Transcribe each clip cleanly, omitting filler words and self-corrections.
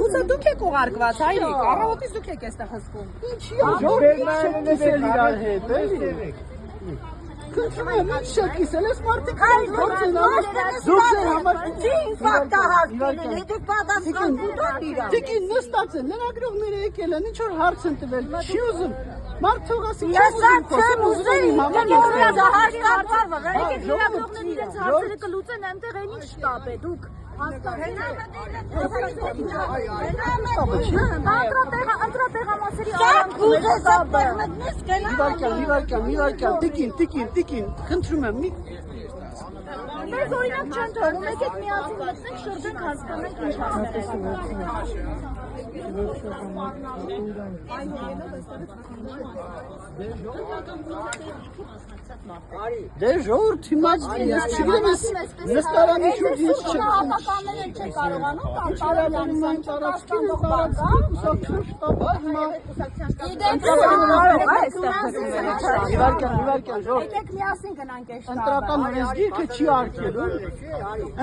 Գուցե դուք եք ուղարկված, հայրիկ, առավոտից դուք եք այստեղ հսկում։ Քնչում եմ, ինչ շատ կիսել ես մարդիկ գործ են անում, դուք են համար Ինչ պատահար կլին, հետեք պատասխան կուտան իրա։ Տիկին նստած են, լրագրողները եկել են, ինչ-որ հարց են տվել, չի ուզում, մարդ թողասի չի Ես ուզում չեմ ուզում, Եկեք լրագրողներն իրենց հարցերը կլուծեն, այնտեղ այն ինչ շտապ է, դուք Անդրատեղամասերի Իվարկյան, տիկին, խնդրում եմ, Մեզ օրինակ չեն թողում, եկեք միասին մտնենք, շրջենք, հասկանանք ինչ դե ժողովուրդ հիմա ես չգիտեմ ես նստարանի շուրջ ինչ չեմ Հատականներն չեն կարողանում Իվարկյան, Եկեք միասին գնանք այս ընտրական օրենսգիրքը չի արգելում,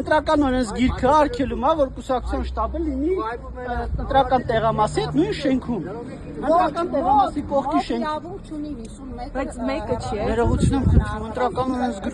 ընտրական օրենսգիրքը արգելում է, որ կուսակցության շտաբը լինի ընտրական տեղամասի հետ նույն շենքում, ընտրական տեղամասի կողքի շենքում, Բայց մեկը չէ ներողություն եմ խնդրում, ընտրական օրենսգիրքը